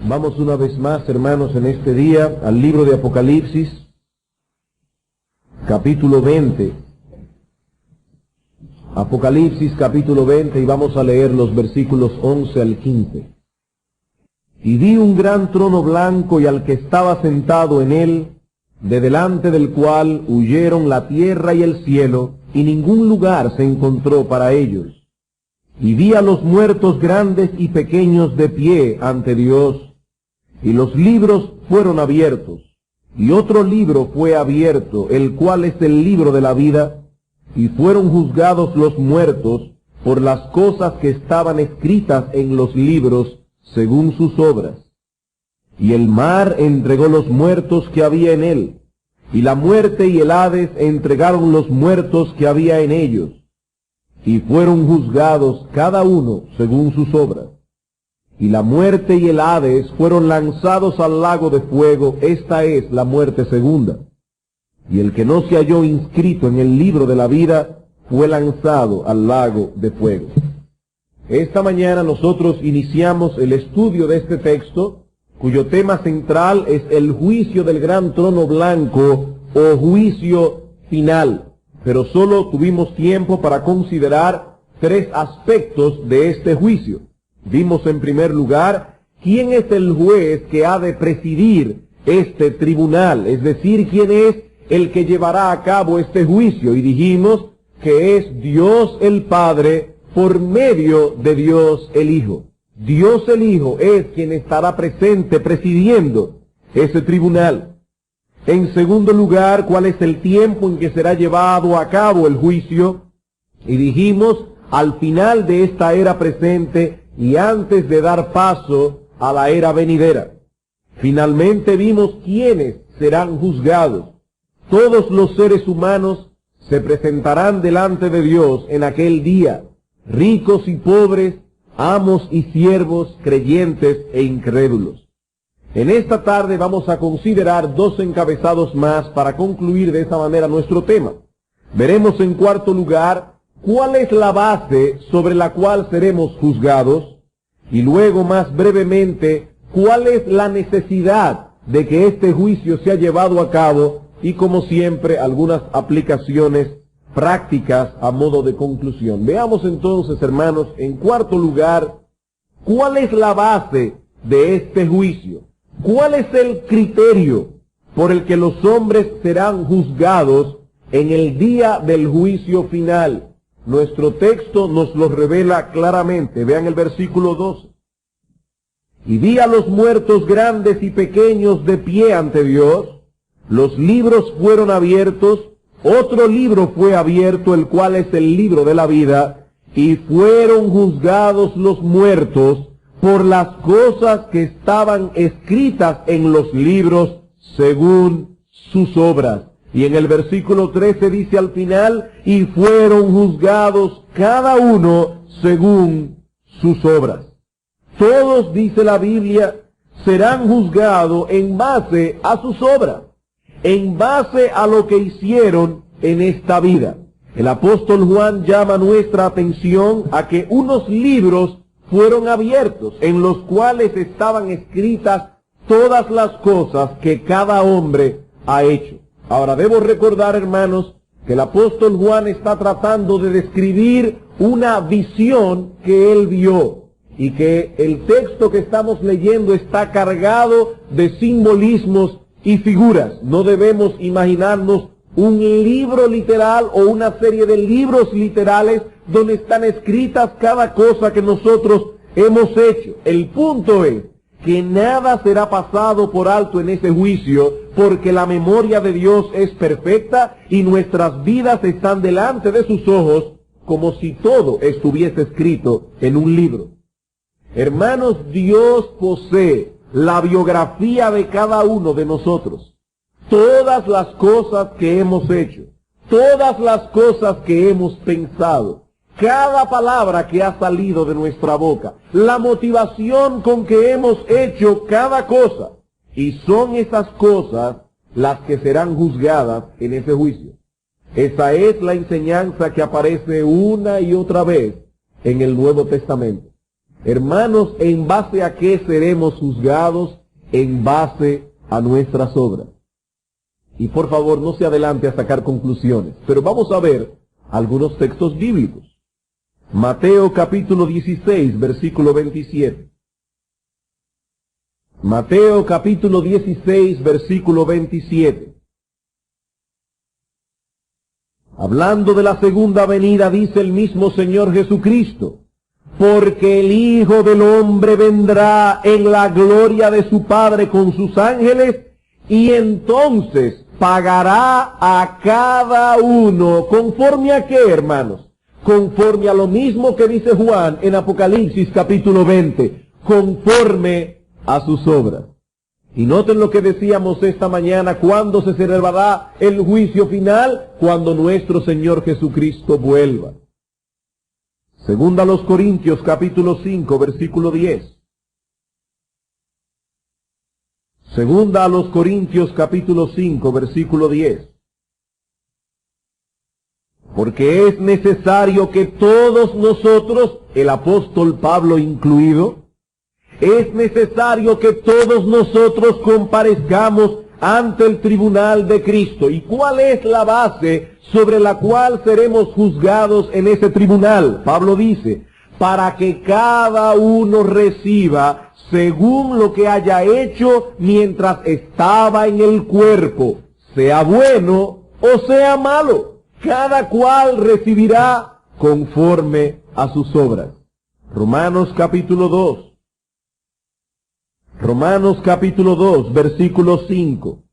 Vamos una vez más, hermanos, en este día al libro de Apocalipsis, capítulo 20. Apocalipsis, capítulo 20, y vamos a leer los versículos 11 al 15. Y vi un gran trono blanco y al que estaba sentado en él, de delante del cual huyeron la tierra y el cielo, y ningún lugar se encontró para ellos. Y vi a los muertos grandes y pequeños de pie ante Dios, y los libros fueron abiertos, y otro libro fue abierto, el cual es el libro de la vida, y fueron juzgados los muertos por las cosas que estaban escritas en los libros según sus obras. Y el mar entregó los muertos que había en él, y la muerte y el Hades entregaron los muertos que había en ellos, y fueron juzgados cada uno según sus obras. Y la muerte y el Hades fueron lanzados al lago de fuego, esta es la muerte segunda. Y el que no se halló inscrito en el libro de la vida fue lanzado al lago de fuego. Esta mañana nosotros iniciamos el estudio de este texto, cuyo tema central es el juicio del gran trono blanco o juicio final. Pero solo tuvimos tiempo para considerar tres aspectos de este juicio. Vimos en primer lugar quién es el juez que ha de presidir este tribunal, es decir, quién es el que llevará a cabo este juicio, y dijimos que es Dios el Padre por medio de Dios el Hijo. Dios el Hijo es quien estará presente presidiendo ese tribunal. En segundo lugar, cuál es el tiempo en que será llevado a cabo el juicio, y dijimos al final de esta era presente y antes de dar paso a la era venidera. Finalmente vimos quiénes serán juzgados. Todos los seres humanos se presentarán delante de Dios en aquel día, ricos y pobres, amos y siervos, creyentes e incrédulos. En esta tarde vamos a considerar dos encabezados más para concluir de esa manera nuestro tema. Veremos en cuarto lugar cuál es la base sobre la cual seremos juzgados, y luego más brevemente cuál es la necesidad de que este juicio sea llevado a cabo, y como siempre algunas aplicaciones prácticas a modo de conclusión. Veamos entonces, hermanos, en cuarto lugar, cuál es la base de este juicio, cuál es el criterio por el que los hombres serán juzgados en el día del juicio final. Nuestro texto nos lo revela claramente. Vean el versículo 12. Y vi a los muertos grandes y pequeños de pie ante Dios, los libros fueron abiertos, otro libro fue abierto, el cual es el libro de la vida, y fueron juzgados los muertos por las cosas que estaban escritas en los libros según sus obras. Y en el versículo 13 dice al final, y fueron juzgados cada uno según sus obras. Todos, dice la Biblia, serán juzgados en base a sus obras, en base a lo que hicieron en esta vida. El apóstol Juan llama nuestra atención a que unos libros fueron abiertos, en los cuales estaban escritas todas las cosas que cada hombre ha hecho. Ahora debo recordar, hermanos, que el apóstol Juan está tratando de describir una visión que él vio, y que el texto que estamos leyendo está cargado de simbolismos y figuras. No debemos imaginarnos un libro literal o una serie de libros literales donde están escritas cada cosa que nosotros hemos hecho. El punto es que nada será pasado por alto en ese juicio, porque la memoria de Dios es perfecta y nuestras vidas están delante de sus ojos como si todo estuviese escrito en un libro. Hermanos, Dios posee la biografía de cada uno de nosotros. Todas las cosas que hemos hecho, todas las cosas que hemos pensado, cada palabra que ha salido de nuestra boca, la motivación con que hemos hecho cada cosa. Y son esas cosas las que serán juzgadas en ese juicio. Esa es la enseñanza que aparece una y otra vez en el Nuevo Testamento. Hermanos, ¿en base a qué seremos juzgados? En base a nuestras obras. Y por favor, no se adelante a sacar conclusiones, pero vamos a ver algunos textos bíblicos. Mateo capítulo 16, versículo 27. Mateo capítulo 16, versículo 27. Hablando de la segunda venida, dice el mismo Señor Jesucristo: porque el Hijo del Hombre vendrá en la gloria de su Padre con sus ángeles, y entonces pagará a cada uno, ¿conforme a qué, hermanos? Conforme a lo mismo que dice Juan en Apocalipsis capítulo 20, conforme a sus obras. Y noten lo que decíamos esta mañana: ¿cuándo se celebrará el juicio final? Cuando nuestro Señor Jesucristo vuelva. Segunda a los Corintios capítulo 5, versículo 10. Segunda a los Corintios capítulo 5, versículo 10. Porque es necesario que todos nosotros, el apóstol Pablo incluido, es necesario que todos nosotros comparezcamos ante el tribunal de Cristo. ¿Y cuál es la base sobre la cual seremos juzgados en ese tribunal? Pablo dice: para que cada uno reciba según lo que haya hecho mientras estaba en el cuerpo, sea bueno o sea malo. Cada cual recibirá conforme a sus obras. Romanos capítulo 2. Romanos capítulo 2, versículo 5.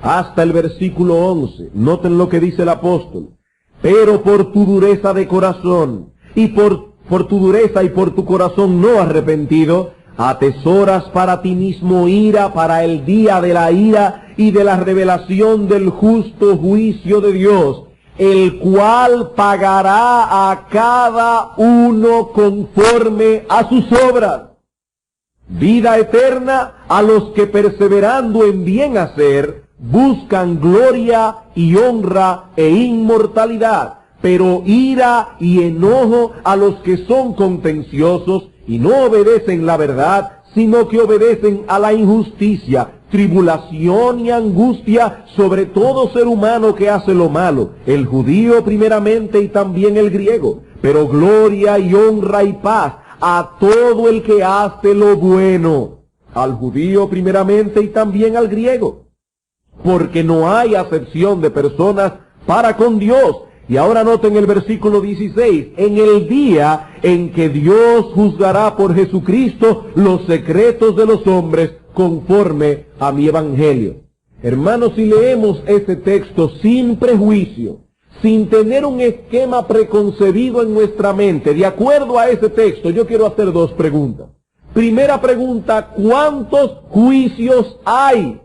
Hasta el versículo 11. Noten lo que dice el apóstol: pero por tu dureza de corazón, y por tu dureza y por tu corazón no arrepentido, atesoras para ti mismo ira para el día de la ira y de la revelación del justo juicio de Dios, el cual pagará a cada uno conforme a sus obras. Vida eterna a los que perseverando en bien hacer buscan gloria y honra e inmortalidad, pero ira y enojo a los que son contenciosos y no obedecen la verdad, sino que obedecen a la injusticia, tribulación y angustia sobre todo ser humano que hace lo malo, el judío primeramente y también el griego, pero gloria y honra y paz a todo el que hace lo bueno, al judío primeramente y también al griego, porque no hay acepción de personas para con Dios. Y ahora noten el versículo 16, en el día en que Dios juzgará por Jesucristo los secretos de los hombres conforme a mi evangelio. Hermanos, si leemos este texto sin prejuicio, sin tener un esquema preconcebido en nuestra mente, de acuerdo a ese texto, yo quiero hacer dos preguntas. Primera pregunta: ¿cuántos juicios hay?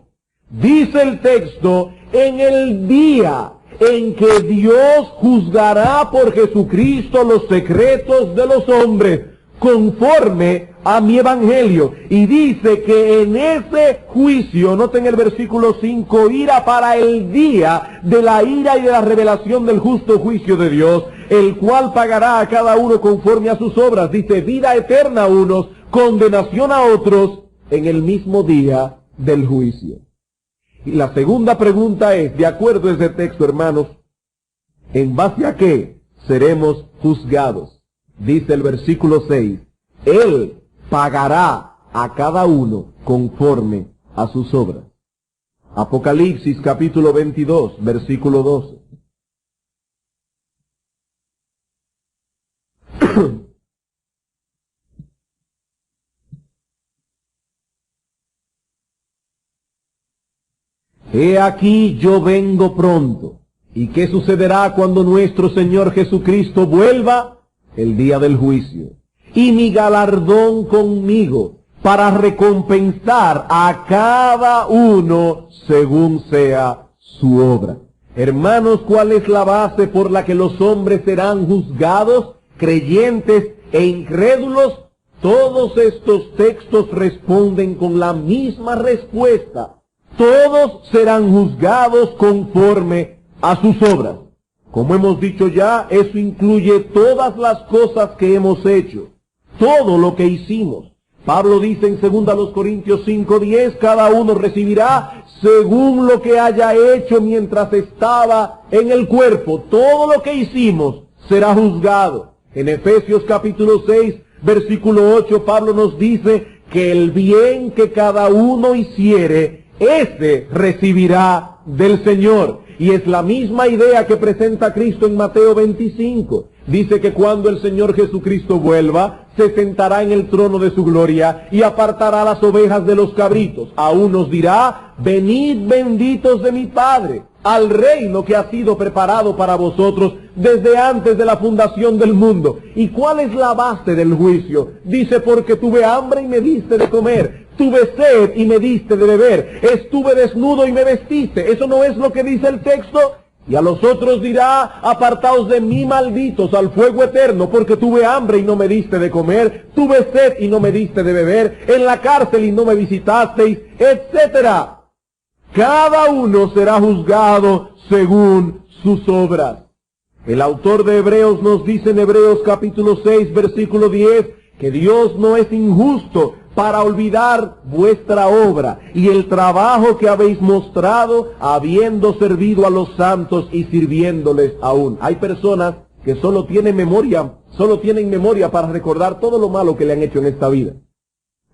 Dice el texto, en el día en que Dios juzgará por Jesucristo los secretos de los hombres, conforme a mi evangelio. Y dice que en ese juicio, noten el versículo 5, ira para el día de la ira y de la revelación del justo juicio de Dios, el cual pagará a cada uno conforme a sus obras. Dice vida eterna a unos, condenación a otros, en el mismo día del juicio. Y la segunda pregunta es, de acuerdo a ese texto, hermanos, ¿en base a qué seremos juzgados? Dice el versículo 6, Él pagará a cada uno conforme a sus obras. Apocalipsis capítulo 22, versículo 12. He aquí yo vengo pronto. ¿Y qué sucederá cuando nuestro Señor Jesucristo vuelva? El día del juicio. Y mi galardón conmigo, para recompensar a cada uno según sea su obra. Hermanos, ¿cuál es la base por la que los hombres serán juzgados, creyentes e incrédulos? Todos estos textos responden con la misma respuesta. Todos serán juzgados conforme a sus obras. Como hemos dicho ya, eso incluye todas las cosas que hemos hecho, todo lo que hicimos. Pablo dice en 2 Corintios 5:10, cada uno recibirá según lo que haya hecho mientras estaba en el cuerpo. Todo lo que hicimos será juzgado. En Efesios capítulo 6, versículo 8, Pablo nos dice que el bien que cada uno hiciere, ese recibirá del Señor. Y es la misma idea que presenta Cristo en Mateo 25. Dice que cuando el Señor Jesucristo vuelva, se sentará en el trono de su gloria y apartará las ovejas de los cabritos. A unos dirá, venid benditos de mi Padre, al reino que ha sido preparado para vosotros desde antes de la fundación del mundo. ¿Y cuál es la base del juicio? Dice, porque tuve hambre y me diste de comer, tuve sed y me diste de beber, estuve desnudo y me vestiste. ¿Eso no es lo que dice el texto? Y a los otros dirá, apartaos de mí, malditos, al fuego eterno, porque tuve hambre y no me diste de comer, tuve sed y no me diste de beber, en la cárcel y no me visitasteis, etcétera. Cada uno será juzgado según sus obras. El autor de Hebreos nos dice en Hebreos capítulo 6, versículo 10, que Dios no es injusto para olvidar vuestra obra y el trabajo que habéis mostrado habiendo servido a los santos y sirviéndoles aún. Hay personas que solo tienen memoria para recordar todo lo malo que le han hecho en esta vida.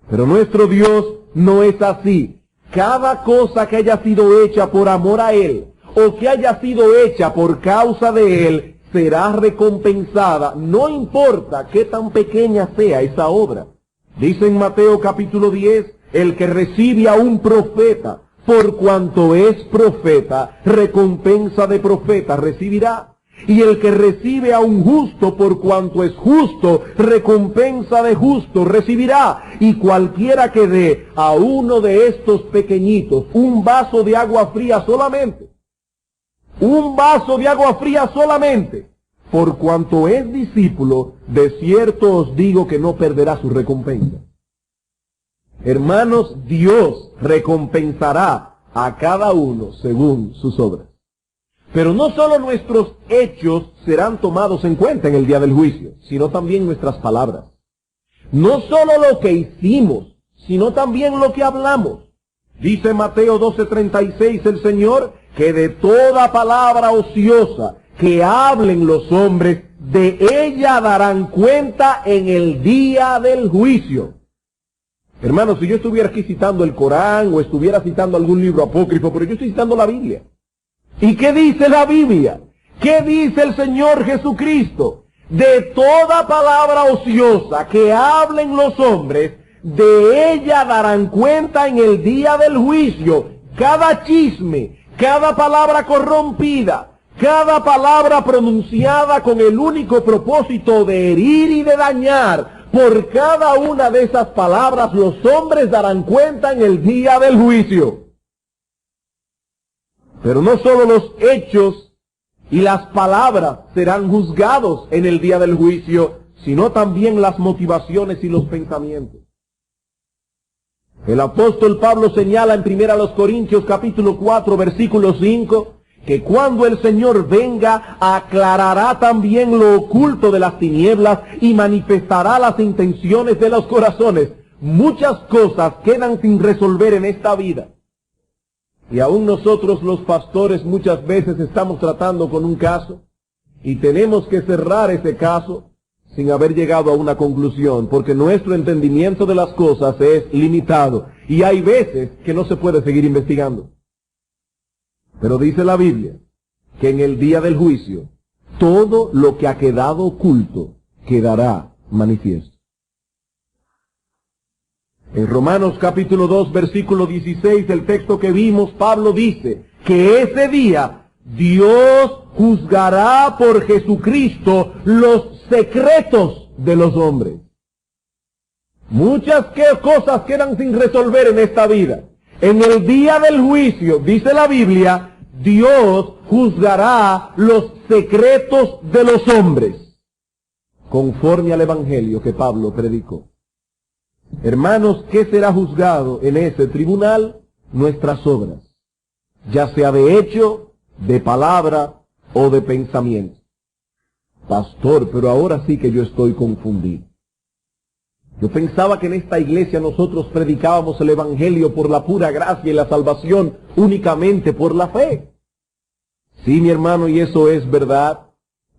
Pero nuestro Dios no es así. Cada cosa que haya sido hecha por amor a Él o que haya sido hecha por causa de Él será recompensada, no importa qué tan pequeña sea esa obra. Dice en Mateo capítulo 10, el que recibe a un profeta, por cuanto es profeta, recompensa de profeta recibirá. Y el que recibe a un justo, por cuanto es justo, recompensa de justo recibirá. Y cualquiera que dé a uno de estos pequeñitos un vaso de agua fría solamente, por cuanto es discípulo, de cierto os digo que no perderá su recompensa. Hermanos, Dios recompensará a cada uno según sus obras. Pero no solo nuestros hechos serán tomados en cuenta en el día del juicio, sino también nuestras palabras. No solo lo que hicimos, sino también lo que hablamos. Dice Mateo 12:36 el Señor, que de toda palabra ociosa que hablen los hombres, de ella darán cuenta en el día del juicio. Hermanos, si yo estuviera aquí citando el Corán o estuviera citando algún libro apócrifo, pero yo estoy citando la Biblia. ¿Y qué dice la Biblia? ¿Qué dice el Señor Jesucristo? De toda palabra ociosa que hablen los hombres, de ella darán cuenta en el día del juicio. Cada chisme, cada palabra corrompida, cada palabra pronunciada con el único propósito de herir y de dañar, por cada una de esas palabras los hombres darán cuenta en el día del juicio. Pero no solo los hechos y las palabras serán juzgados en el día del juicio, sino también las motivaciones y los pensamientos. El apóstol Pablo señala en 1 Corintios capítulo 4, versículo 5, que cuando el Señor venga, aclarará también lo oculto de las tinieblas y manifestará las intenciones de los corazones. Muchas cosas quedan sin resolver en esta vida. Y aún nosotros los pastores muchas veces estamos tratando con un caso y tenemos que cerrar ese caso sin haber llegado a una conclusión, porque nuestro entendimiento de las cosas es limitado y hay veces que no se puede seguir investigando. Pero dice la Biblia que en el día del juicio todo lo que ha quedado oculto quedará manifiesto. En Romanos capítulo 2, versículo 16, el texto que vimos, Pablo dice que ese día Dios juzgará por Jesucristo los secretos de los hombres. Muchas cosas quedan sin resolver en esta vida. En el día del juicio, dice la Biblia, Dios juzgará los secretos de los hombres, conforme al evangelio que Pablo predicó. Hermanos, ¿qué será juzgado en ese tribunal? Nuestras obras, ya sea de hecho, de palabra o de pensamiento. Pastor, pero ahora sí que yo estoy confundido. Yo pensaba que en esta iglesia nosotros predicábamos el Evangelio por la pura gracia y la salvación únicamente por la fe. Sí, mi hermano, y eso es verdad.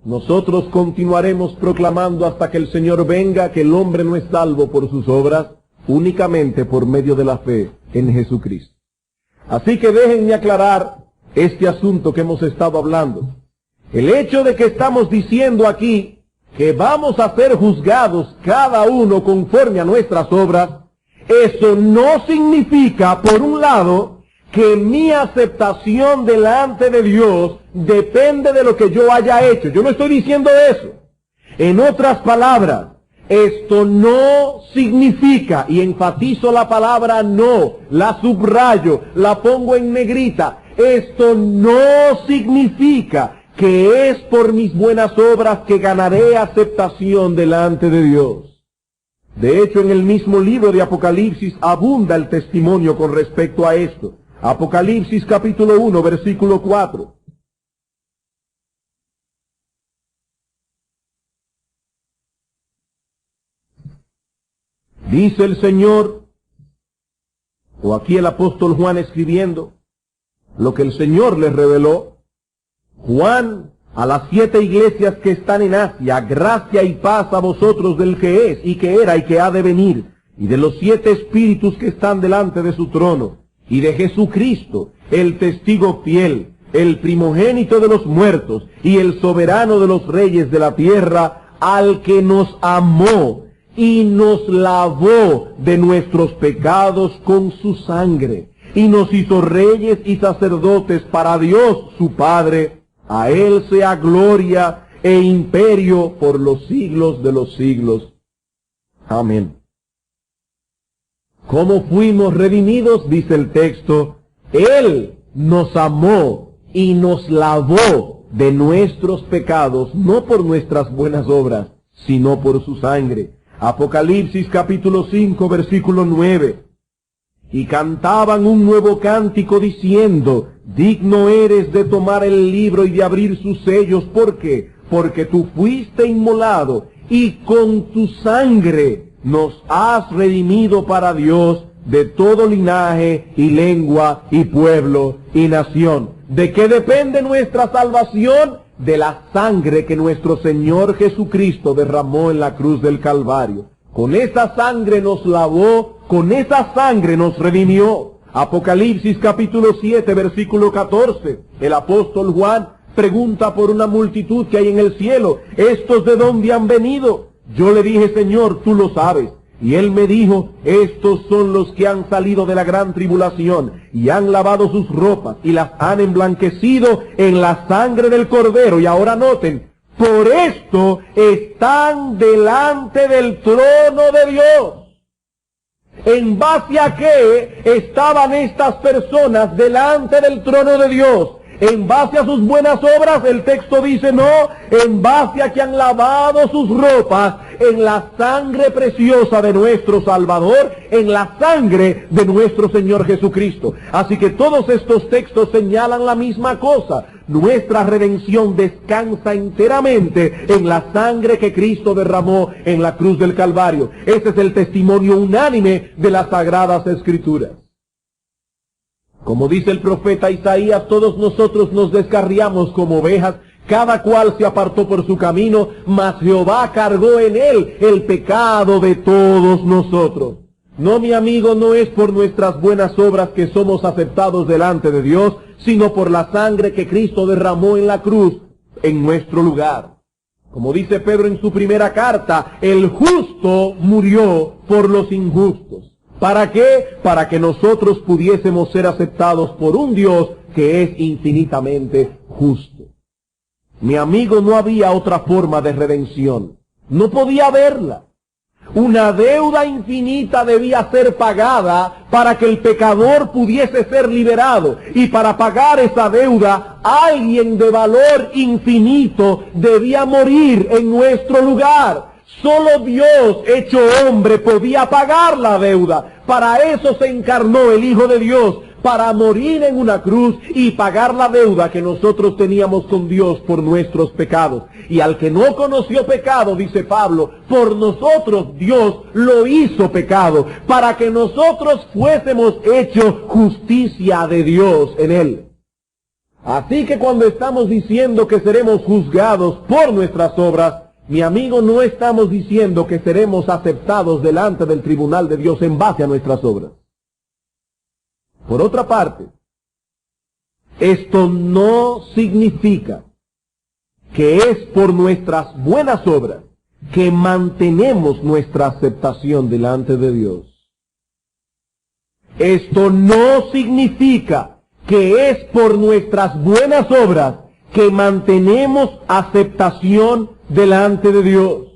Nosotros continuaremos proclamando hasta que el Señor venga que el hombre no es salvo por sus obras, únicamente por medio de la fe en Jesucristo. Así que déjenme aclarar este asunto que hemos estado hablando. El hecho de que estamos diciendo aquí que vamos a ser juzgados cada uno conforme a nuestras obras, eso no significa, por un lado, que mi aceptación delante de Dios depende de lo que yo haya hecho. Yo no estoy diciendo eso. En otras palabras, esto no significa, y enfatizo la palabra no, la subrayo, la pongo en negrita, esto no significa que es por mis buenas obras que ganaré aceptación delante de Dios. De hecho, en el mismo libro de Apocalipsis abunda el testimonio con respecto a esto. Apocalipsis capítulo 1, versículo 4. Dice el Señor, o aquí el apóstol Juan escribiendo, lo que el Señor les reveló. Juan, a las 7 iglesias que están en Asia, gracia y paz a vosotros del que es, y que era, y que ha de venir, y de los 7 espíritus que están delante de su trono, y de Jesucristo, el testigo fiel, el primogénito de los muertos, y el soberano de los reyes de la tierra, al que nos amó, y nos lavó de nuestros pecados con su sangre, y nos hizo reyes y sacerdotes para Dios su Padre. A Él sea gloria e imperio por los siglos de los siglos. Amén. ¿Cómo fuimos redimidos? Dice el texto. Él nos amó y nos lavó de nuestros pecados, no por nuestras buenas obras, sino por su sangre. Apocalipsis capítulo 5, versículo 9. Y cantaban un nuevo cántico diciendo, digno eres de tomar el libro y de abrir sus sellos. ¿Por qué? Porque tú fuiste inmolado y con tu sangre nos has redimido para Dios de todo linaje y lengua y pueblo y nación. ¿De qué depende nuestra salvación? De la sangre que nuestro Señor Jesucristo derramó en la cruz del Calvario. Con esa sangre nos lavó, con esa sangre nos redimió. Apocalipsis capítulo 7, versículo 14. El apóstol Juan pregunta por una multitud que hay en el cielo. ¿Estos de dónde han venido? Yo le dije, Señor, tú lo sabes. Y él me dijo, estos son los que han salido de la gran tribulación y han lavado sus ropas y las han emblanquecido en la sangre del Cordero. Y ahora noten, por esto están delante del trono de Dios. ¿En base a qué estaban estas personas delante del trono de Dios? ¿En base a sus buenas obras? El texto dice no, en base a que han lavado sus ropas en la sangre preciosa de nuestro Salvador, en la sangre de nuestro Señor Jesucristo. Así que todos estos textos señalan la misma cosa. Nuestra redención descansa enteramente en la sangre que Cristo derramó en la cruz del Calvario. Ese es el testimonio unánime de las Sagradas Escrituras. Como dice el profeta Isaías, todos nosotros nos descarriamos como ovejas, cada cual se apartó por su camino, mas Jehová cargó en él el pecado de todos nosotros. No, mi amigo, no es por nuestras buenas obras que somos aceptados delante de Dios, sino por la sangre que Cristo derramó en la cruz en nuestro lugar. Como dice Pedro en su primera carta, el justo murió por los injustos. ¿Para qué? Para que nosotros pudiésemos ser aceptados por un Dios que es infinitamente justo. Mi amigo, no había otra forma de redención. No podía haberla. Una deuda infinita debía ser pagada para que el pecador pudiese ser liberado. Y para pagar esa deuda, alguien de valor infinito debía morir en nuestro lugar. Solo Dios, hecho hombre, podía pagar la deuda. Para eso se encarnó el Hijo de Dios, para morir en una cruz y pagar la deuda que nosotros teníamos con Dios por nuestros pecados. Y al que no conoció pecado, dice Pablo, por nosotros Dios lo hizo pecado, para que nosotros fuésemos hechos justicia de Dios en él. Así que cuando estamos diciendo que seremos juzgados por nuestras obras, mi amigo, no estamos diciendo que seremos aceptados delante del tribunal de Dios en base a nuestras obras. Por otra parte, esto no significa que es por nuestras buenas obras que mantenemos nuestra aceptación delante de Dios. Esto no significa que es por nuestras buenas obras que mantenemos aceptación delante de Dios.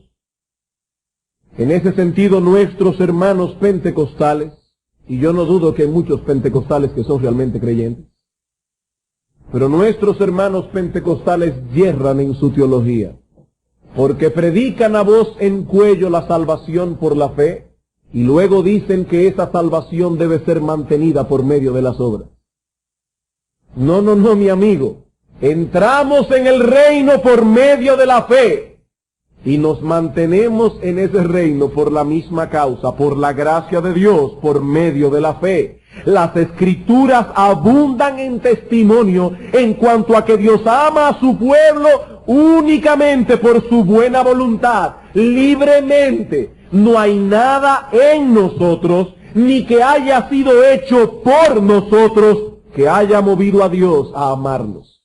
En ese sentido, nuestros hermanos pentecostales, y yo no dudo que hay muchos pentecostales que son realmente creyentes, pero nuestros hermanos pentecostales yerran en su teología, porque predican a voz en cuello la salvación por la fe, y luego dicen que esa salvación debe ser mantenida por medio de las obras. No, mi amigo. Entramos en el reino por medio de la fe y nos mantenemos en ese reino por la misma causa, por la gracia de Dios, por medio de la fe. Las Escrituras abundan en testimonio en cuanto a que Dios ama a su pueblo únicamente por su buena voluntad, libremente. No hay nada en nosotros, ni que haya sido hecho por nosotros, que haya movido a Dios a amarnos.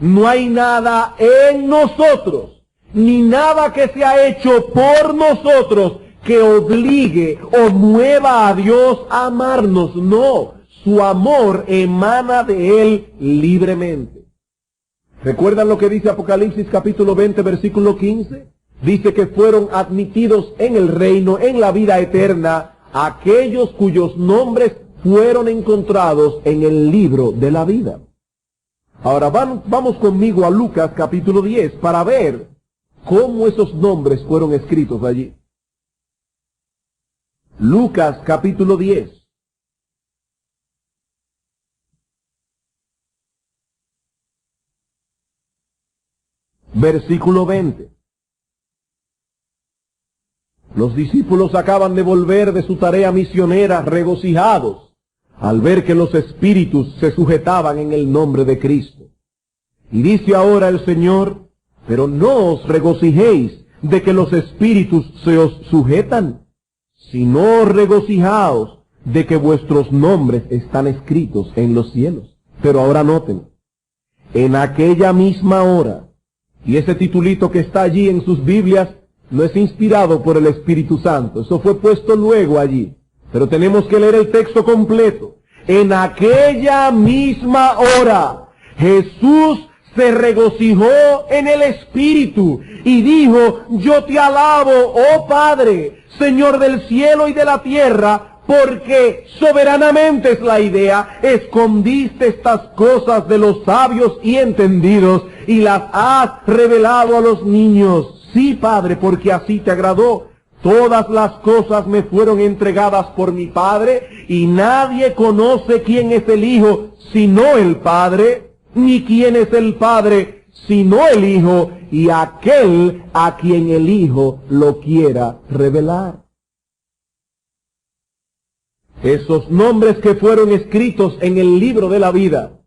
No hay nada en nosotros, ni nada que se ha hecho por nosotros que obligue o mueva a Dios a amarnos. No, su amor emana de Él libremente. ¿Recuerdan lo que dice Apocalipsis capítulo 20, versículo 15? Dice que fueron admitidos en el reino, en la vida eterna, aquellos cuyos nombres fueron encontrados en el libro de la vida. Ahora vamos conmigo a Lucas capítulo 10 para ver cómo esos nombres fueron escritos allí. Lucas capítulo 10. Versículo 20. Los discípulos acaban de volver de su tarea misionera regocijados al ver que los espíritus se sujetaban en el nombre de Cristo. Y dice ahora el Señor, pero no os regocijéis de que los espíritus se os sujetan, sino regocijaos de que vuestros nombres están escritos en los cielos. Pero ahora noten, en aquella misma hora, y ese titulito que está allí en sus Biblias no es inspirado por el Espíritu Santo, eso fue puesto luego allí. Pero tenemos que leer el texto completo. En aquella misma hora, Jesús se regocijó en el Espíritu y dijo, yo te alabo, oh Padre, Señor del cielo y de la tierra, porque soberanamente es la idea, escondiste estas cosas de los sabios y entendidos y las has revelado a los niños. Sí, Padre, porque así te agradó. Todas las cosas me fueron entregadas por mi Padre, y nadie conoce quién es el Hijo sino el Padre, ni quién es el Padre sino el Hijo, y aquel a quien el Hijo lo quiera revelar. Esos nombres que fueron escritos en el libro de la vida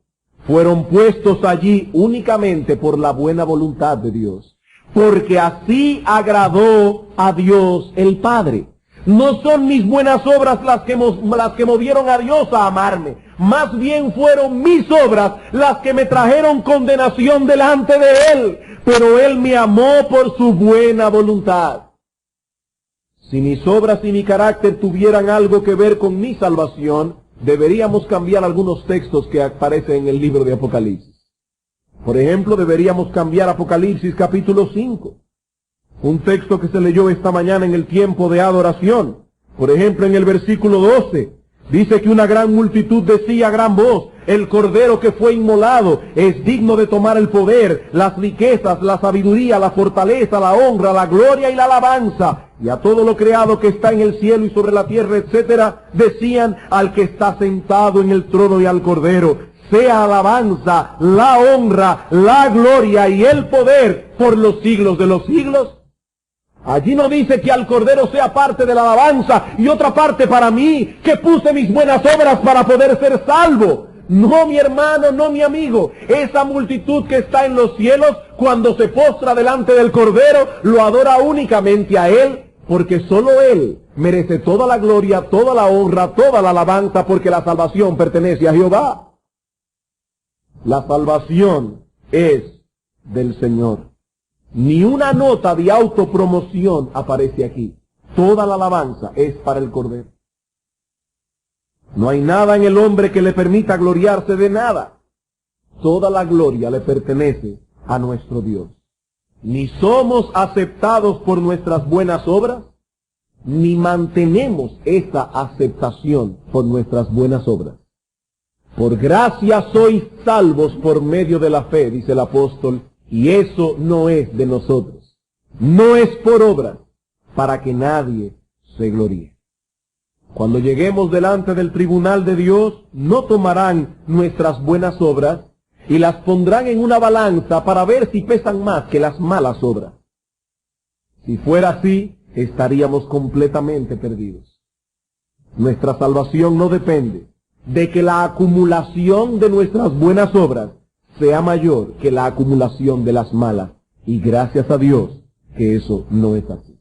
fueron puestos allí únicamente por la buena voluntad de Dios, porque así agradó a Dios el Padre. No son mis buenas obras las que movieron a Dios a amarme, más bien fueron mis obras las que me trajeron condenación delante de Él, pero Él me amó por su buena voluntad. Si mis obras y mi carácter tuvieran algo que ver con mi salvación, deberíamos cambiar algunos textos que aparecen en el libro de Apocalipsis. Por ejemplo, deberíamos cambiar Apocalipsis capítulo 5, un texto que se leyó esta mañana en el tiempo de adoración. Por ejemplo, en el versículo 12, dice que una gran multitud decía a gran voz, El cordero que fue inmolado es digno de tomar el poder, las riquezas, la sabiduría, la fortaleza, la honra, la gloria y la alabanza. Y a todo lo creado que está en el cielo y sobre la tierra, etcétera, decían al que está sentado en el trono y al cordero: sea alabanza, la honra, la gloria y el poder por los siglos de los siglos. Allí no dice que al cordero sea parte de la alabanza y otra parte para mí, que puse mis buenas obras para poder ser salvo. No, mi hermano, no, mi amigo. Esa multitud que está en los cielos, cuando se postra delante del cordero, lo adora únicamente a él, porque solo él merece toda la gloria, toda la honra, toda la alabanza, porque la salvación pertenece a Jehová. La salvación es del Señor. Ni una nota de autopromoción aparece aquí. Toda la alabanza es para el Cordero. No hay nada en el hombre que le permita gloriarse de nada. Toda la gloria le pertenece a nuestro Dios. Ni somos aceptados por nuestras buenas obras, ni mantenemos esa aceptación por nuestras buenas obras. Por gracia sois salvos por medio de la fe, dice el apóstol, y eso no es de nosotros. No es por obras, para que nadie se gloríe. Cuando lleguemos delante del tribunal de Dios, no tomarán nuestras buenas obras y las pondrán en una balanza para ver si pesan más que las malas obras. Si fuera así, estaríamos completamente perdidos. Nuestra salvación no depende de que la acumulación de nuestras buenas obras sea mayor que la acumulación de las malas, y gracias a Dios que eso no es así.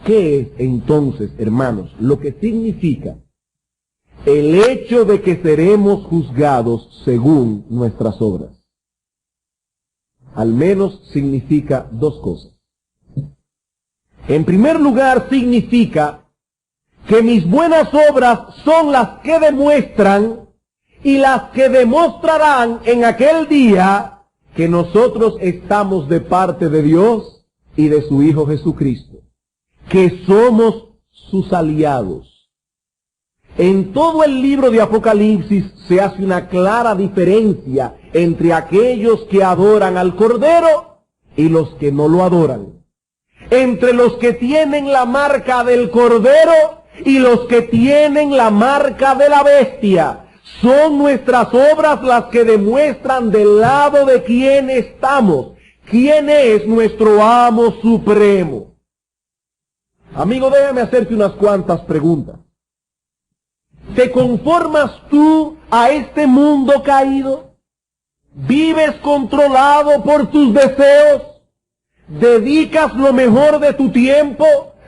¿Qué es entonces, hermanos, lo que significa el hecho de que seremos juzgados según nuestras obras? Al menos significa dos cosas. En primer lugar, significa que mis buenas obras son las que demuestran y las que demostrarán en aquel día que nosotros estamos de parte de Dios y de su Hijo Jesucristo, que somos sus aliados. En todo el libro de Apocalipsis se hace una clara diferencia entre aquellos que adoran al Cordero y los que no lo adoran. Entre los que tienen la marca del Cordero y los que tienen la marca de la bestia. Son nuestras obras las que demuestran del lado de quién estamos, quién es nuestro amo supremo. Amigo, déjame hacerte unas cuantas preguntas. ¿Te conformas tú a este mundo caído? ¿Vives controlado por tus deseos? ¿Dedicas lo mejor de tu tiempo,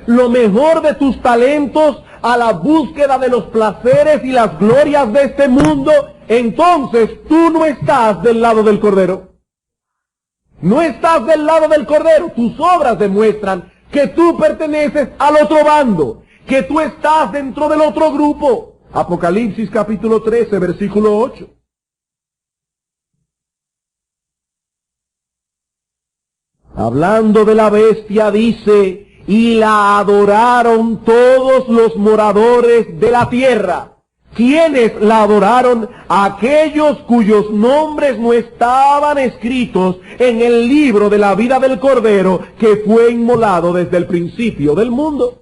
lo mejor de tus talentos a la búsqueda de los placeres y las glorias de este mundo? Entonces tú no estás del lado del Cordero. No estás del lado del Cordero. Tus obras demuestran que tú perteneces al otro bando, que tú estás dentro del otro grupo. Apocalipsis capítulo 13, versículo 8. Hablando de la bestia dice: y la adoraron todos los moradores de la tierra. ¿Quiénes la adoraron? Aquellos cuyos nombres no estaban escritos en el libro de la vida del Cordero, que fue inmolado desde el principio del mundo.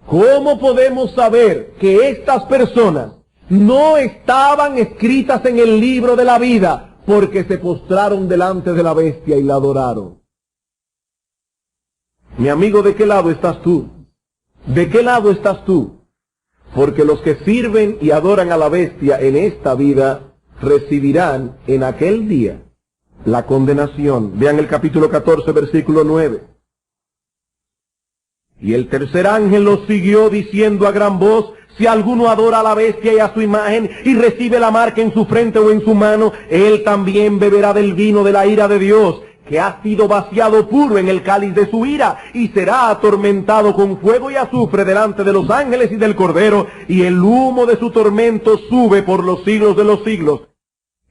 ¿Cómo podemos saber que estas personas no estaban escritas en el libro de la vida? Porque se postraron delante de la bestia y la adoraron. Mi amigo, ¿de qué lado estás tú? ¿De qué lado estás tú? Porque los que sirven y adoran a la bestia en esta vida recibirán en aquel día la condenación. Vean el capítulo 14, versículo 9. Y el tercer ángel los siguió diciendo a gran voz: si alguno adora a la bestia y a su imagen y recibe la marca en su frente o en su mano, él también beberá del vino de la ira de Dios, que ha sido vaciado puro en el cáliz de su ira, y será atormentado con fuego y azufre delante de los ángeles y del Cordero, y el humo de su tormento sube por los siglos de los siglos.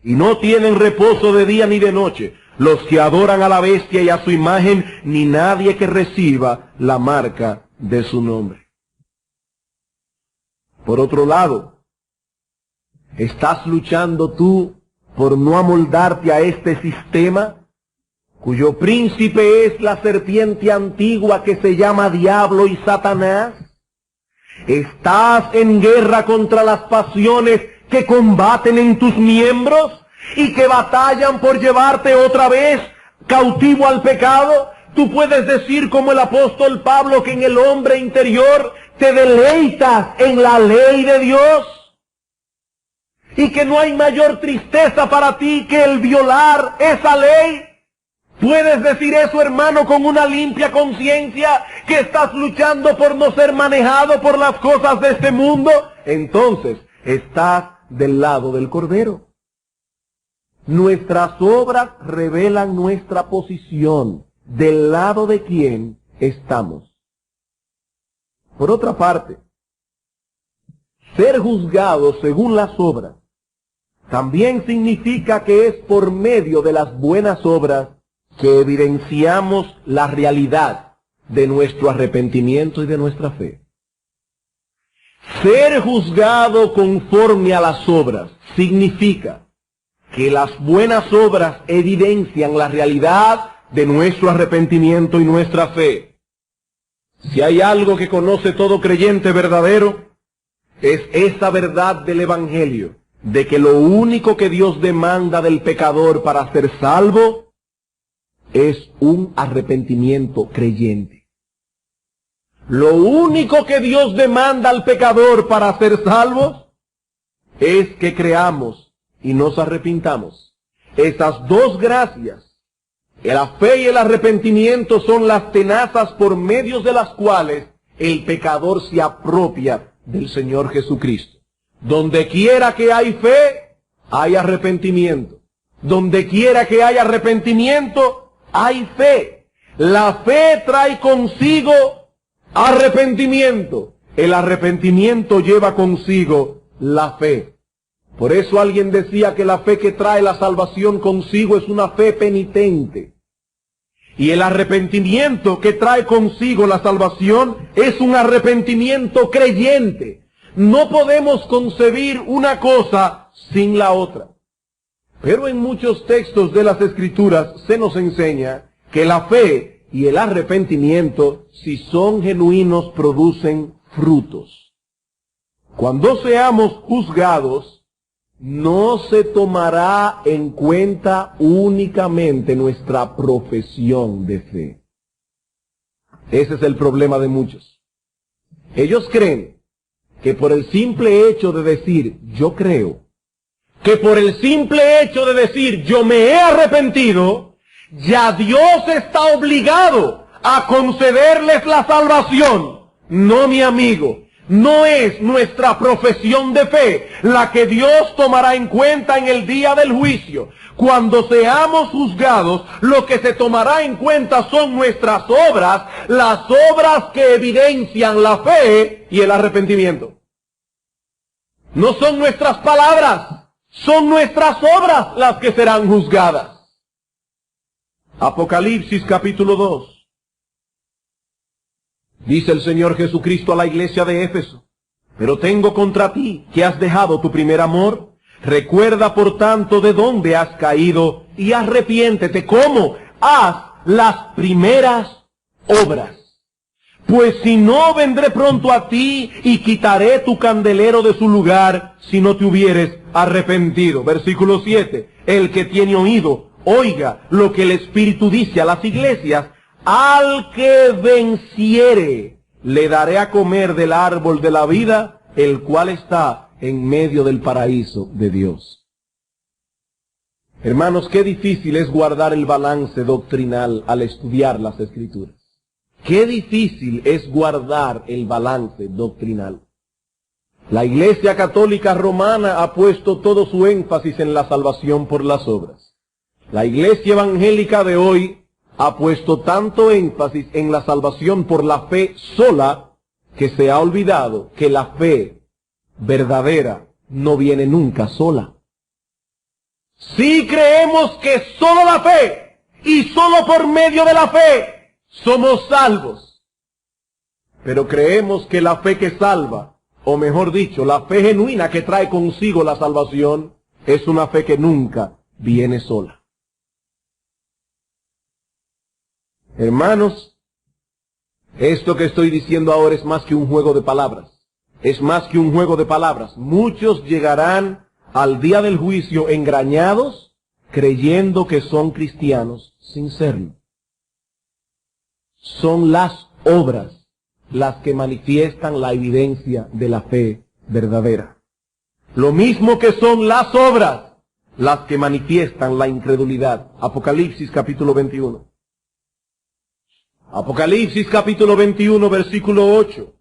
Y no tienen reposo de día ni de noche los que adoran a la bestia y a su imagen, ni nadie que reciba la marca de su nombre. Por otro lado, ¿Estás luchando tú por no amoldarte a este sistema, cuyo príncipe es la serpiente antigua que se llama Diablo y Satanás? ¿Estás en guerra contra las pasiones que combaten en tus miembros y que batallan por llevarte otra vez cautivo al pecado? Tú puedes decir como el apóstol Pablo que en el hombre interior te deleitas en la ley de Dios y que no hay mayor tristeza para ti que el violar esa ley. ¿Puedes decir eso, hermano, con una limpia conciencia, que estás luchando por no ser manejado por las cosas de este mundo? Entonces, estás del lado del Cordero. Nuestras obras revelan nuestra posición, del lado de quién estamos. Por otra parte, ser juzgado según las obras también significa que es por medio de las buenas obras que evidenciamos la realidad de nuestro arrepentimiento y de nuestra fe. Ser juzgado conforme a las obras significa que las buenas obras evidencian la realidad de nuestro arrepentimiento y nuestra fe. Si hay algo que conoce todo creyente verdadero, es esa verdad del Evangelio, de que lo único que Dios demanda del pecador para ser salvo es un arrepentimiento creyente. Lo único que Dios demanda al pecador para ser salvos es que creamos y nos arrepintamos. Esas dos gracias, la fe y el arrepentimiento, son las tenazas por medio de las cuales el pecador se apropia del Señor Jesucristo. Donde quiera que hay fe, hay arrepentimiento. Donde quiera que haya arrepentimiento, hay fe. La fe trae consigo arrepentimiento. El arrepentimiento lleva consigo la fe. Por eso alguien decía que la fe que trae la salvación consigo es una fe penitente. Y el arrepentimiento que trae consigo la salvación es un arrepentimiento creyente. No podemos concebir una cosa sin la otra. Pero en muchos textos de las Escrituras se nos enseña que la fe y el arrepentimiento, si son genuinos, producen frutos. Cuando seamos juzgados, no se tomará en cuenta únicamente nuestra profesión de fe. Ese es el problema de muchos. Ellos creen que por el simple hecho de decir yo creo, que por el simple hecho de decir yo me he arrepentido, ya Dios está obligado a concederles la salvación. No, mi amigo. No es nuestra profesión de fe la que Dios tomará en cuenta en el día del juicio. Cuando seamos juzgados, lo que se tomará en cuenta son nuestras obras, las obras que evidencian la fe y el arrepentimiento. No son nuestras palabras, son nuestras obras las que serán juzgadas. Apocalipsis capítulo 2. Dice el Señor Jesucristo a la iglesia de Éfeso: pero tengo contra ti que has dejado tu primer amor. Recuerda por tanto de dónde has caído y arrepiéntete. ¿Cómo? Haz las primeras obras. Pues si no, vendré pronto a ti y quitaré tu candelero de su lugar si no te hubieres arrepentido. Versículo 7. El que tiene oído, oiga lo que el Espíritu dice a las iglesias. Al que venciere, le daré a comer del árbol de la vida, el cual está en medio del paraíso de Dios. Hermanos, qué difícil es guardar el balance doctrinal al estudiar las Escrituras. Qué difícil es guardar el balance doctrinal. La Iglesia Católica Romana ha puesto todo su énfasis en la salvación por las obras. La Iglesia Evangélica de hoy ha puesto tanto énfasis en la salvación por la fe sola, que se ha olvidado que la fe verdadera no viene nunca sola. Sí creemos que solo la fe, y solo por medio de la fe, somos salvos. Pero creemos que la fe que salva o mejor dicho, la fe genuina que trae consigo la salvación, es una fe que nunca viene sola. Hermanos, esto que estoy diciendo ahora es más que un juego de palabras. Es más que un juego de palabras. Muchos llegarán al día del juicio engañados, creyendo que son cristianos, sin serlo. Son las obras las que manifiestan la evidencia de la fe verdadera. Lo mismo que son las obras las que manifiestan la incredulidad. Apocalipsis capítulo 21. Apocalipsis capítulo 21, versículo 8.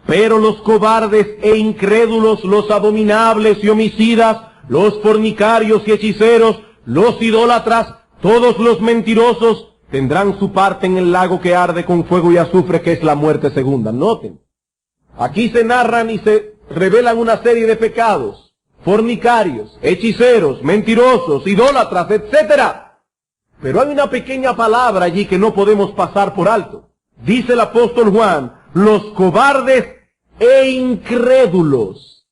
Pero los cobardes e incrédulos, los abominables y homicidas, los fornicarios y hechiceros, los idólatras, todos los mentirosos, tendrán su parte en el lago que arde con fuego y azufre, que es la muerte segunda. Noten, aquí se narran y se revelan una serie de pecados: fornicarios, hechiceros, mentirosos, idólatras, etc. Pero hay una pequeña palabra allí que no podemos pasar por alto. Dice el apóstol Juan, los cobardes e incrédulos,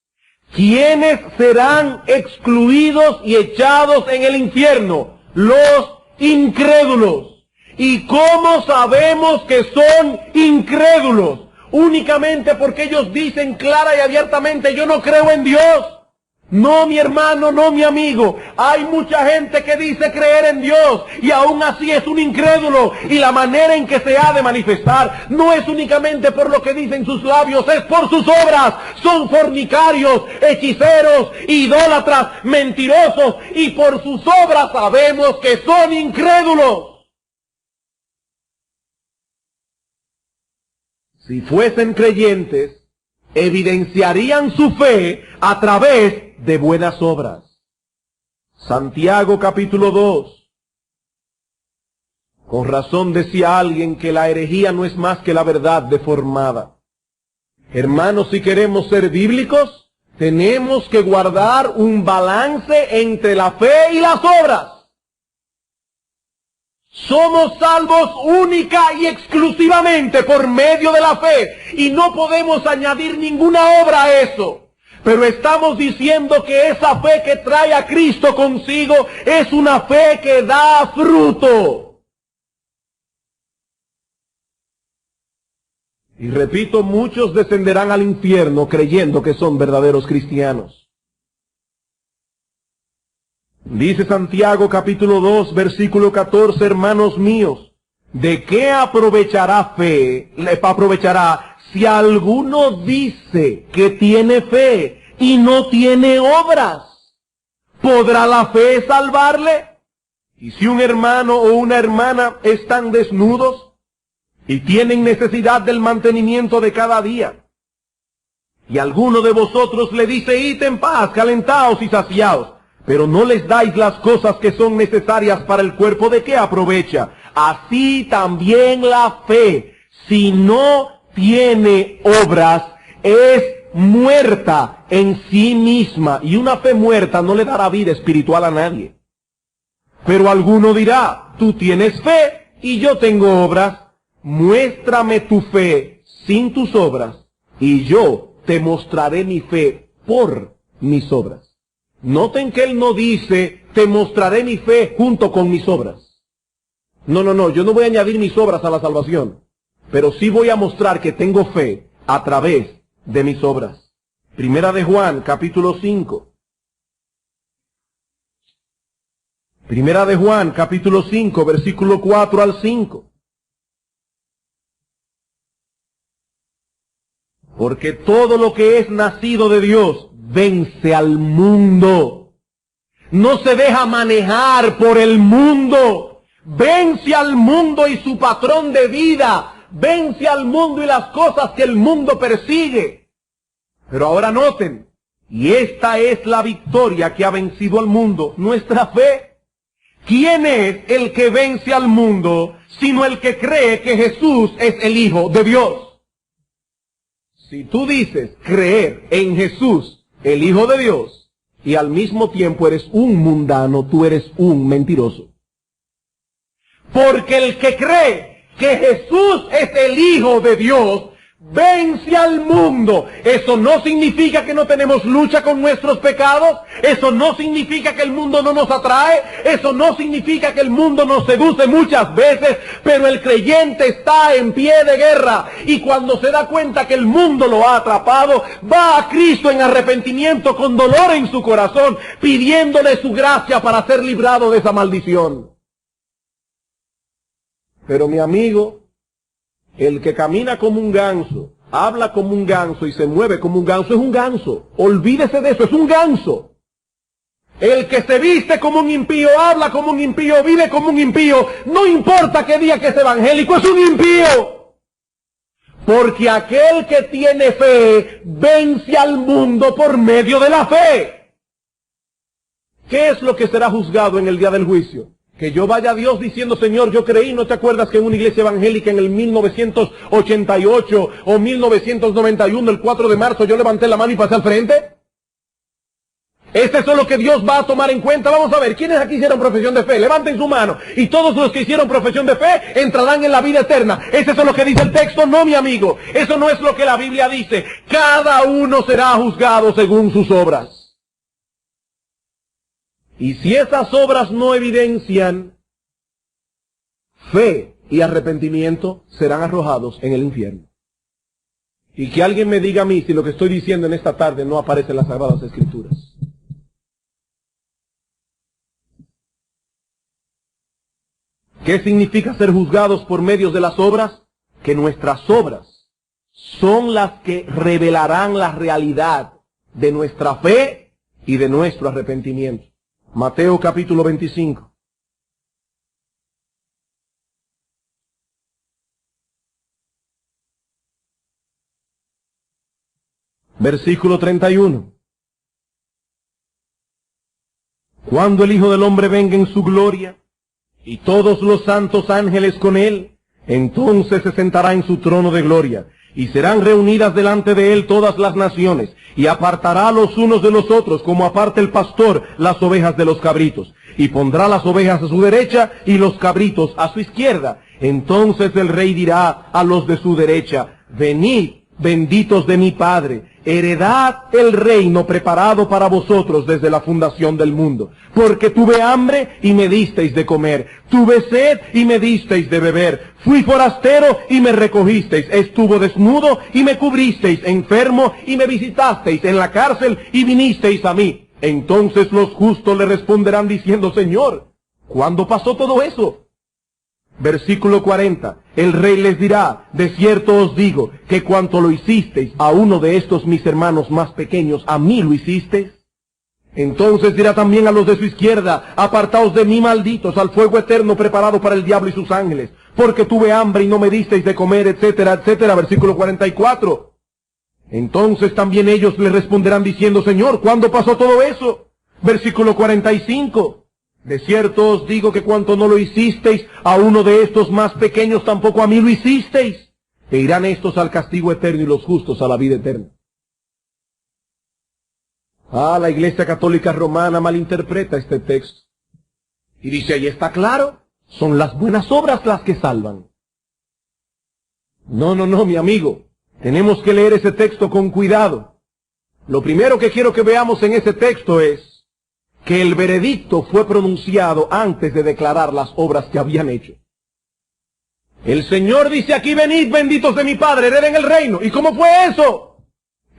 quienes serán excluidos y echados en el infierno, los incrédulos. ¿Y cómo sabemos que son incrédulos? Únicamente porque ellos dicen clara y abiertamente: yo no creo en Dios. No, mi hermano, no, mi amigo. Hay mucha gente que dice creer en Dios y aún así es un incrédulo. Y la manera en que se ha de manifestar no es únicamente por lo que dicen sus labios, es por sus obras. Son fornicarios, hechiceros, idólatras, mentirosos, y por sus obras sabemos que son incrédulos. Si fuesen creyentes, evidenciarían su fe a través de buenas obras. Santiago capítulo 2. Con razón decía alguien que la herejía no es más que la verdad deformada. Hermanos, si queremos ser bíblicos, tenemos que guardar un balance entre la fe y las obras. Somos salvos única y exclusivamente por medio de la fe, y no podemos añadir ninguna obra a eso. Pero estamos diciendo que esa fe que trae a Cristo consigo es una fe que da fruto. Y repito, muchos descenderán al infierno creyendo que son verdaderos cristianos. Dice Santiago capítulo 2, versículo 14, hermanos míos, ¿de qué aprovechará si alguno dice que tiene fe y no tiene obras? ¿Podrá la fe salvarle? Y si un hermano o una hermana están desnudos y tienen necesidad del mantenimiento de cada día, y alguno de vosotros le dice: id en paz, calentaos y saciaos, pero no les dais las cosas que son necesarias para el cuerpo, ¿de qué aprovecha? Así también la fe, si no tiene obras, es muerta en sí misma. Y una fe muerta no le dará vida espiritual a nadie. Pero alguno dirá: tú tienes fe y yo tengo obras. Muéstrame tu fe sin tus obras, y yo te mostraré mi fe por mis obras. Noten que él no dice: te mostraré mi fe junto con mis obras. No, yo no voy a añadir mis obras a la salvación, pero sí voy a mostrar que tengo fe a través de mis obras. Primera de Juan, capítulo 5. Primera de Juan, capítulo 5, versículo 4 al 5. Porque todo lo que es nacido de Dios vence al mundo. No se deja manejar por el mundo. Vence al mundo y su patrón de vida. Vence al mundo y las cosas que el mundo persigue. Pero ahora noten, y esta es la victoria que ha vencido al mundo: nuestra fe. ¿Quién es el que vence al mundo sino el que cree que Jesús es el Hijo de Dios? Si tú dices creer en Jesús, el Hijo de Dios, y al mismo tiempo eres un mundano, tú eres un mentiroso. Porque el que cree que Jesús es el Hijo de Dios, Vence al mundo. Eso no significa que no tenemos lucha con nuestros pecados. Eso no significa que el mundo no nos atrae. Eso no significa que el mundo nos seduce muchas veces. Pero el creyente está en pie de guerra. Y cuando se da cuenta que el mundo lo ha atrapado, va a Cristo en arrepentimiento con dolor en su corazón, pidiéndole su gracia para ser librado de esa maldición. Pero mi amigo, el que camina como un ganso, habla como un ganso y se mueve como un ganso, es un ganso. Olvídese de eso, es un ganso. El que se viste como un impío, habla como un impío, vive como un impío, no importa qué día que es evangélico, es un impío. Porque aquel que tiene fe vence al mundo por medio de la fe. ¿Qué es lo que será juzgado en el día del juicio? Que yo vaya a Dios diciendo, Señor, yo creí, ¿no te acuerdas que en una iglesia evangélica en el 1988 o 1991, el 4 de marzo, yo levanté la mano y pasé al frente? ¿Este es lo que Dios va a tomar en cuenta? Vamos a ver, ¿quiénes aquí hicieron profesión de fe? Levanten su mano. Y todos los que hicieron profesión de fe entrarán en la vida eterna. ¿Es eso lo que dice el texto? No, mi amigo. Eso no es lo que la Biblia dice. Cada uno será juzgado según sus obras. Y si esas obras no evidencian fe y arrepentimiento, serán arrojados en el infierno. Y que alguien me diga a mí si lo que estoy diciendo en esta tarde no aparece en las Sagradas Escrituras. ¿Qué significa ser juzgados por medios de las obras? Que nuestras obras son las que revelarán la realidad de nuestra fe y de nuestro arrepentimiento. Mateo capítulo 25. Versículo 31. Cuando el Hijo del Hombre venga en su gloria, y todos los santos ángeles con él, entonces se sentará en su trono de gloria, y serán reunidas delante de él todas las naciones, y apartará los unos de los otros, como aparta el pastor las ovejas de los cabritos, y pondrá las ovejas a su derecha y los cabritos a su izquierda. Entonces el rey dirá a los de su derecha, venid, benditos de mi Padre, heredad el reino preparado para vosotros desde la fundación del mundo. Porque tuve hambre y me disteis de comer, tuve sed y me disteis de beber, fui forastero y me recogisteis, estuve desnudo y me cubristeis, enfermo y me visitasteis, en la cárcel y vinisteis a mí. Entonces los justos le responderán diciendo, Señor, ¿cuándo pasó todo eso? Versículo 40. El rey les dirá, de cierto os digo, que cuanto lo hicisteis a uno de estos mis hermanos más pequeños, a mí lo hicisteis. Entonces dirá también a los de su izquierda, apartaos de mí, malditos, al fuego eterno preparado para el diablo y sus ángeles, porque tuve hambre y no me disteis de comer, etcétera, etcétera. Versículo 44. Entonces también ellos le responderán diciendo, Señor, ¿cuándo pasó todo eso? Versículo 45. De cierto os digo que cuanto no lo hicisteis a uno de estos más pequeños, tampoco a mí lo hicisteis. E irán estos al castigo eterno y los justos a la vida eterna. La Iglesia Católica Romana malinterpreta este texto. Y dice, ahí está claro, son las buenas obras las que salvan. No, mi amigo. Tenemos que leer ese texto con cuidado. Lo primero que quiero que veamos en ese texto es que el veredicto fue pronunciado antes de declarar las obras que habían hecho. El Señor dice aquí, venid, benditos de mi Padre, hereden el reino. ¿Y cómo fue eso?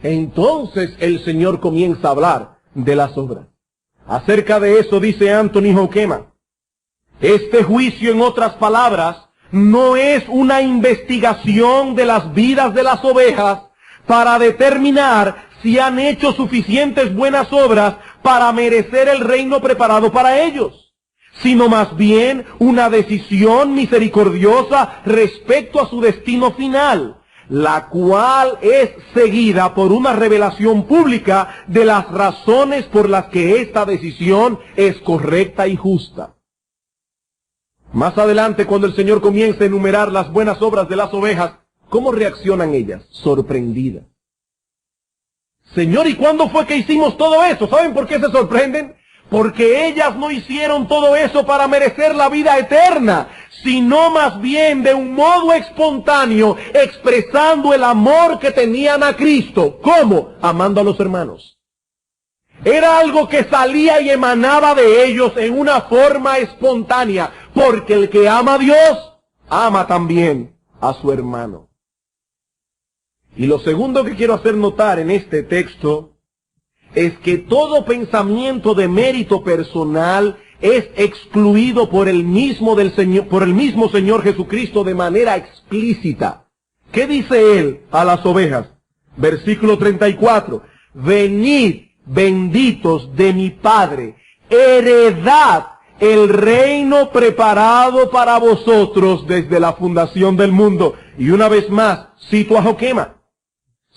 Entonces el Señor comienza a hablar de las obras. Acerca de eso dice Anthony Hoekema, este juicio, en otras palabras, no es una investigación de las vidas de las ovejas para determinar si han hecho suficientes buenas obras para merecer el reino preparado para ellos, sino más bien una decisión misericordiosa respecto a su destino final, la cual es seguida por una revelación pública de las razones por las que esta decisión es correcta y justa. Más adelante, cuando el Señor comienza a enumerar las buenas obras de las ovejas, ¿cómo reaccionan ellas? Sorprendidas. Señor, ¿y cuándo fue que hicimos todo eso? ¿Saben por qué se sorprenden? porque ellas no hicieron todo eso para merecer la vida eterna, sino más bien de un modo espontáneo, expresando el amor que tenían a Cristo. ¿Cómo? Amando a los hermanos. Era algo que salía y emanaba de ellos en una forma espontánea, porque el que ama a Dios, ama también a su hermano. Y lo segundo que quiero hacer notar en este texto es que todo pensamiento de mérito personal es excluido por el mismo Señor Jesucristo de manera explícita. ¿Qué dice él a las ovejas? Versículo 34. Venid, benditos de mi Padre, heredad el reino preparado para vosotros desde la fundación del mundo. Y una vez más, cito a Joquema.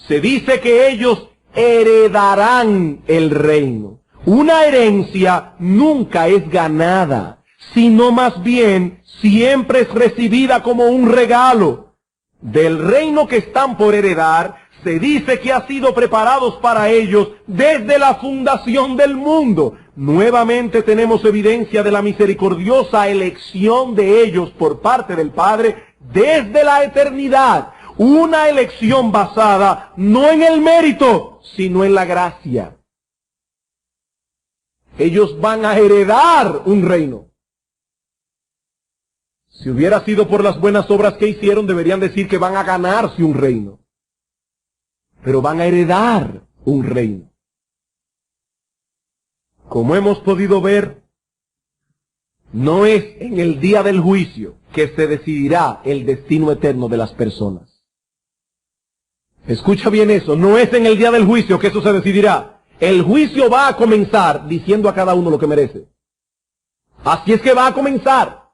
Se dice que ellos heredarán el reino. Una herencia nunca es ganada, sino más bien siempre es recibida como un regalo. Del reino que están por heredar, se dice que ha sido preparados para ellos desde la fundación del mundo. Nuevamente tenemos evidencia de la misericordiosa elección de ellos por parte del Padre desde la eternidad. Una elección basada no en el mérito, sino en la gracia. Ellos van a heredar un reino. Si hubiera sido por las buenas obras que hicieron, deberían decir que van a ganarse un reino. Pero van a heredar un reino. Como hemos podido ver, no es en el día del juicio que se decidirá el destino eterno de las personas. Escucha bien eso, no es en el día del juicio que eso se decidirá. El juicio va a comenzar diciendo a cada uno lo que merece. Así es que va a comenzar.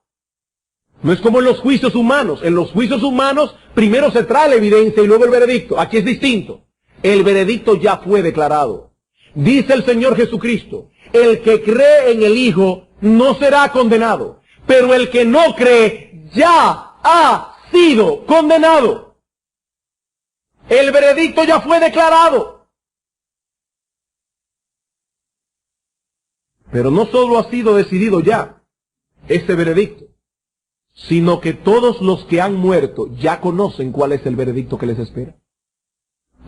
No es como en los juicios humanos. En los juicios humanos primero se trae la evidencia y luego el veredicto. Aquí es distinto. El veredicto ya fue declarado. Dice el Señor Jesucristo, el que cree en el Hijo no será condenado, pero el que no cree ya ha sido condenado. El veredicto ya fue declarado. Pero no solo ha sido decidido ya ese veredicto, sino que todos los que han muerto ya conocen cuál es el veredicto que les espera.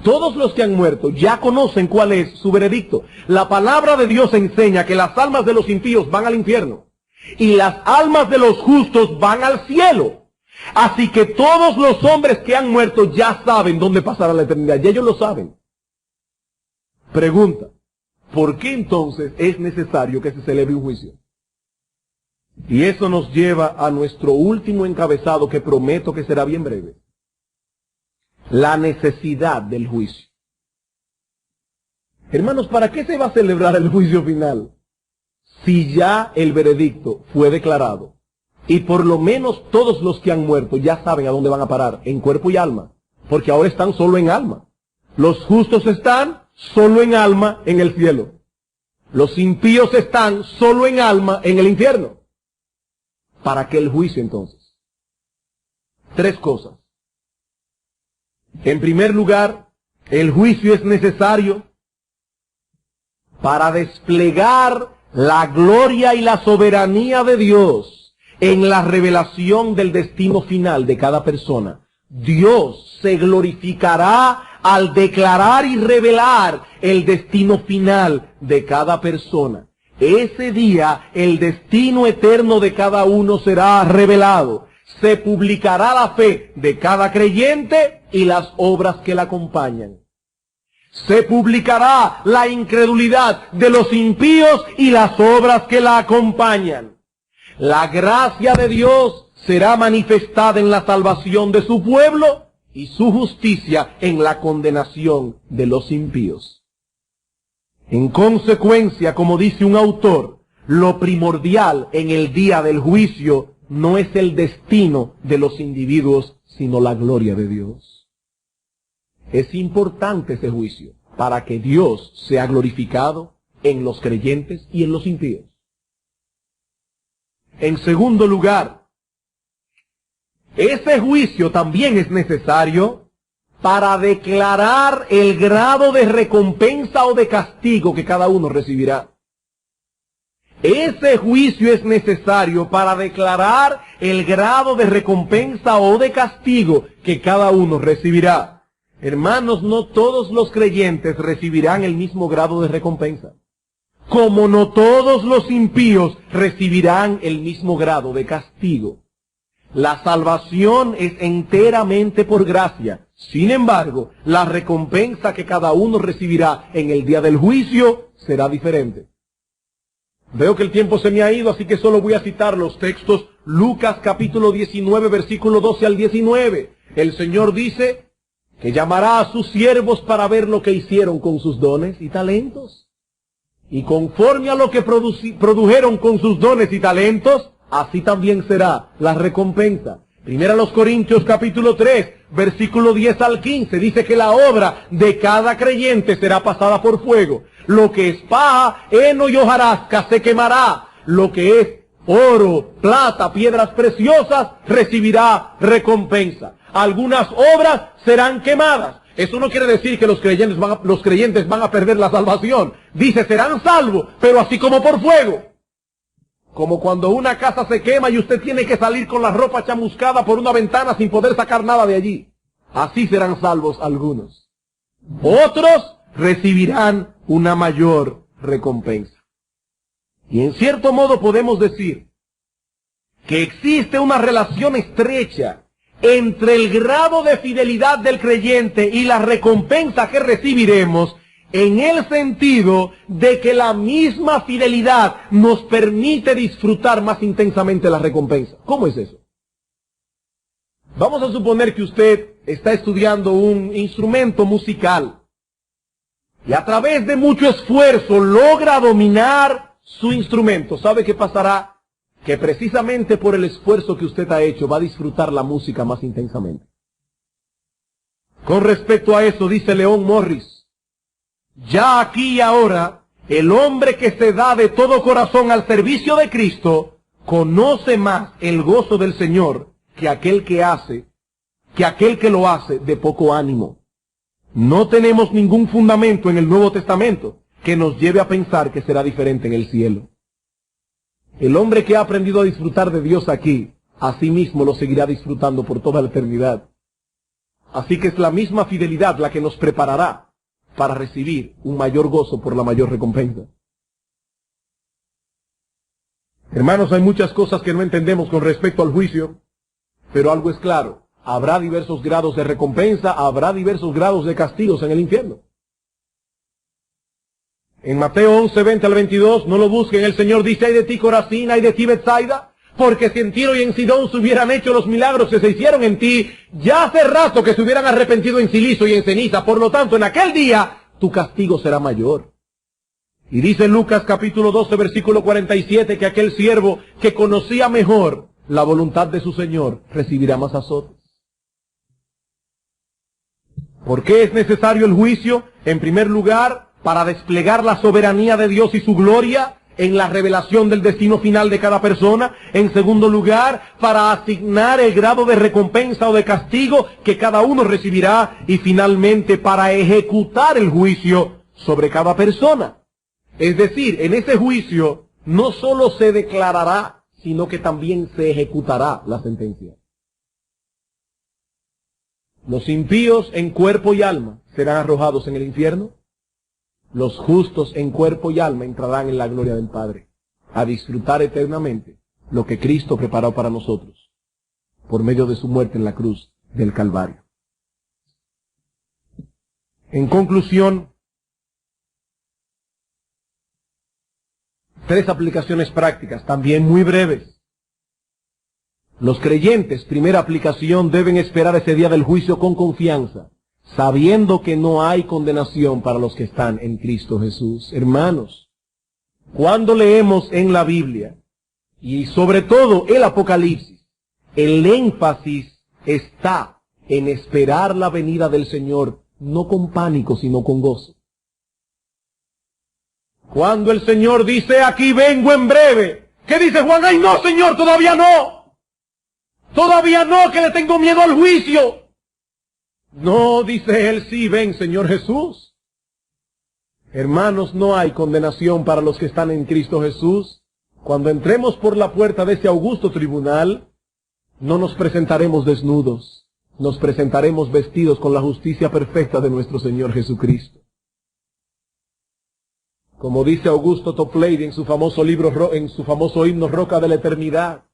Todos los que han muerto ya conocen cuál es su veredicto. La palabra de Dios enseña que las almas de los impíos van al infierno y las almas de los justos van al cielo. Así que todos los hombres que han muerto ya saben dónde pasará la eternidad. Y ellos lo saben. Pregunta, ¿por qué entonces es necesario que se celebre un juicio? Y eso nos lleva a nuestro último encabezado, que prometo que será bien breve. La necesidad del juicio. Hermanos, ¿para qué se va a celebrar el juicio final si ya el veredicto fue declarado? Y por lo menos todos los que han muerto ya saben a dónde van a parar, en cuerpo y alma, porque ahora están solo en alma. Los justos están solo en alma en el cielo. Los impíos están solo en alma en el infierno. ¿Para qué el juicio entonces? Tres cosas. En primer lugar, el juicio es necesario para desplegar la gloria y la soberanía de Dios en la revelación del destino final de cada persona. Dios se glorificará al declarar y revelar el destino final de cada persona. Ese día el destino eterno de cada uno será revelado. Se publicará la fe de cada creyente y las obras que la acompañan. Se publicará la incredulidad de los impíos y las obras que la acompañan. La gracia de Dios será manifestada en la salvación de su pueblo y su justicia en la condenación de los impíos. En consecuencia, como dice un autor, lo primordial en el día del juicio no es el destino de los individuos, sino la gloria de Dios. Es importante ese juicio para que Dios sea glorificado en los creyentes y en los impíos. En segundo lugar, ese juicio también es necesario para declarar el grado de recompensa o de castigo que cada uno recibirá. Ese juicio es necesario para declarar el grado de recompensa o de castigo que cada uno recibirá. Hermanos, no todos los creyentes recibirán el mismo grado de recompensa, como no todos los impíos recibirán el mismo grado de castigo. La salvación es enteramente por gracia. Sin embargo, la recompensa que cada uno recibirá en el día del juicio será diferente. Veo que el tiempo se me ha ido, así que solo voy a citar los textos. Lucas capítulo 19, versículo 12 al 19. El Señor dice que llamará a sus siervos para ver lo que hicieron con sus dones y talentos. Y conforme a lo que produjeron con sus dones y talentos, así también será la recompensa. Primera los Corintios capítulo 3, versículo 10 al 15, dice que la obra de cada creyente será pasada por fuego. Lo que es paja, heno y hojarasca se quemará. Lo que es oro, plata, piedras preciosas, recibirá recompensa. Algunas obras serán quemadas. Eso no quiere decir que los creyentes van a perder la salvación. Dice, serán salvos, pero así como por fuego. Como cuando una casa se quema y usted tiene que salir con la ropa chamuscada por una ventana sin poder sacar nada de allí. Así serán salvos algunos. Otros recibirán una mayor recompensa. Y en cierto modo podemos decir que existe una relación estrecha entre el grado de fidelidad del creyente y la recompensa que recibiremos, en el sentido de que la misma fidelidad nos permite disfrutar más intensamente la recompensa. ¿Cómo es eso? Vamos a suponer que usted está estudiando un instrumento musical y a través de mucho esfuerzo logra dominar su instrumento. ¿Sabe qué pasará? Que precisamente por el esfuerzo que usted ha hecho va a disfrutar la música más intensamente. Con respecto a eso dice León Morris: ya aquí y ahora, el hombre que se da de todo corazón al servicio de Cristo, conoce más el gozo del Señor que aquel que lo hace de poco ánimo. No tenemos ningún fundamento en el Nuevo Testamento que nos lleve a pensar que será diferente en el cielo. El hombre que ha aprendido a disfrutar de Dios aquí, a sí mismo lo seguirá disfrutando por toda la eternidad. Así que es la misma fidelidad la que nos preparará para recibir un mayor gozo por la mayor recompensa. Hermanos, hay muchas cosas que no entendemos con respecto al juicio, pero algo es claro: habrá diversos grados de recompensa, habrá diversos grados de castigos en el infierno. En Mateo 11, 20 al 22, no lo busquen, el Señor dice: ay de ti Corazín, ay de ti Betsaida, porque si en Tiro y en Sidón se hubieran hecho los milagros que se hicieron en ti, ya hace rato que se hubieran arrepentido en silicio y en ceniza. Por lo tanto, en aquel día, tu castigo será mayor. Y dice Lucas capítulo 12, versículo 47, que aquel siervo que conocía mejor la voluntad de su Señor recibirá más azotes. ¿Por qué es necesario el juicio? En primer lugar, para desplegar la soberanía de Dios y su gloria en la revelación del destino final de cada persona. En segundo lugar, para asignar el grado de recompensa o de castigo que cada uno recibirá. Y finalmente, para ejecutar el juicio sobre cada persona. Es decir, en ese juicio no solo se declarará, sino que también se ejecutará la sentencia. Los impíos en cuerpo y alma serán arrojados en el infierno. Los justos en cuerpo y alma entrarán en la gloria del Padre, a disfrutar eternamente lo que Cristo preparó para nosotros, por medio de su muerte en la cruz del Calvario. En conclusión, 3 aplicaciones prácticas, también muy breves. Los creyentes, primera aplicación, deben esperar ese día del juicio con confianza, sabiendo que no hay condenación para los que están en Cristo Jesús. Hermanos, cuando leemos en la Biblia, y sobre todo el Apocalipsis, el énfasis está en esperar la venida del Señor, no con pánico, sino con gozo. Cuando el Señor dice: aquí vengo en breve, ¿qué dice Juan? ¡Ay no, Señor, todavía no! ¡Todavía no, que le tengo miedo al juicio! No, dice él: sí, ven, Señor Jesús. Hermanos, no hay condenación para los que están en Cristo Jesús. cuando entremos por la puerta de ese augusto tribunal, no nos presentaremos desnudos, nos presentaremos vestidos con la justicia perfecta de nuestro Señor Jesucristo. Como dice Augusto Toplady en su famoso libro, en su famoso himno Roca de la Eternidad,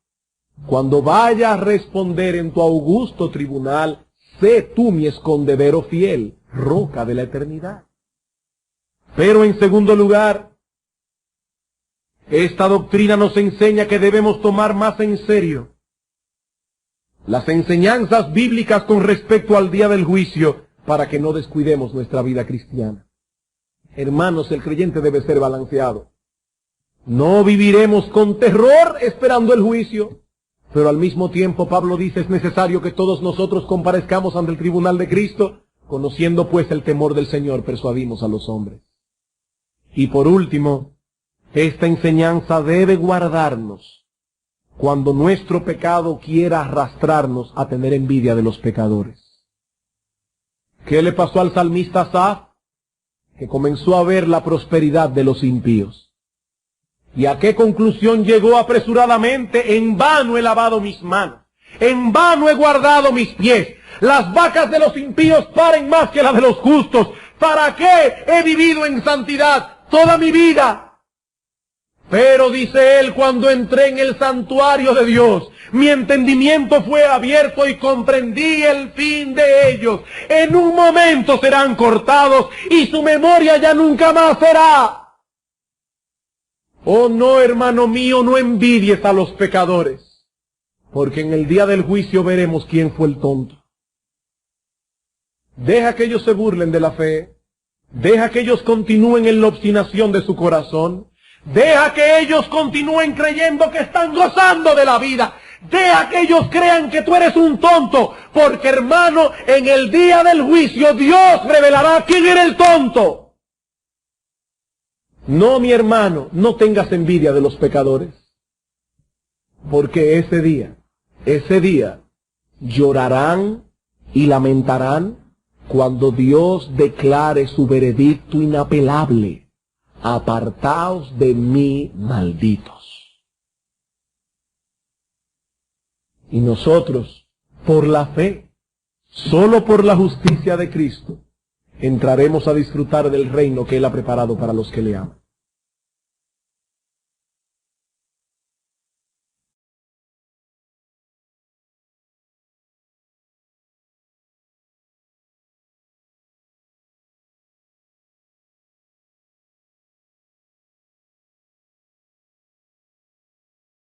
cuando vaya a responder en tu augusto tribunal, sé tú mi escondedero fiel, roca de la eternidad. Pero en segundo lugar, esta doctrina nos enseña que debemos tomar más en serio las enseñanzas bíblicas con respecto al día del juicio para que no descuidemos nuestra vida cristiana. Hermanos, el creyente debe ser balanceado. No viviremos con terror esperando el juicio, pero al mismo tiempo Pablo dice es necesario que todos nosotros comparezcamos ante el tribunal de Cristo, conociendo pues el temor del Señor persuadimos a los hombres. Y por último, esta enseñanza debe guardarnos cuando nuestro pecado quiera arrastrarnos a tener envidia de los pecadores. ¿Qué le pasó al salmista Asaf? Que comenzó a ver la prosperidad de los impíos. ¿Y a qué conclusión llegó apresuradamente? En vano he lavado mis manos, en vano he guardado mis pies. Las vacas de los impíos paren más que las de los justos. ¿Para qué he vivido en santidad toda mi vida? Pero dice él, cuando entré en el santuario de Dios, mi entendimiento fue abierto y comprendí el fin de ellos. En un momento serán cortados y su memoria ya nunca más será. Oh no, hermano mío, no envidies a los pecadores, porque en el día del juicio veremos quién fue el tonto. Deja que ellos se burlen de la fe, deja que ellos continúen en la obstinación de su corazón, deja que ellos continúen creyendo que están gozando de la vida, deja que ellos crean que tú eres un tonto, porque hermano, en el día del juicio Dios revelará quién era el tonto. No, mi hermano, no tengas envidia de los pecadores, porque ese día, llorarán y lamentarán cuando Dios declare su veredicto inapelable: apartaos de mí, malditos. Y nosotros, por la fe, solo por la justicia de Cristo, entraremos a disfrutar del reino que Él ha preparado para los que le aman.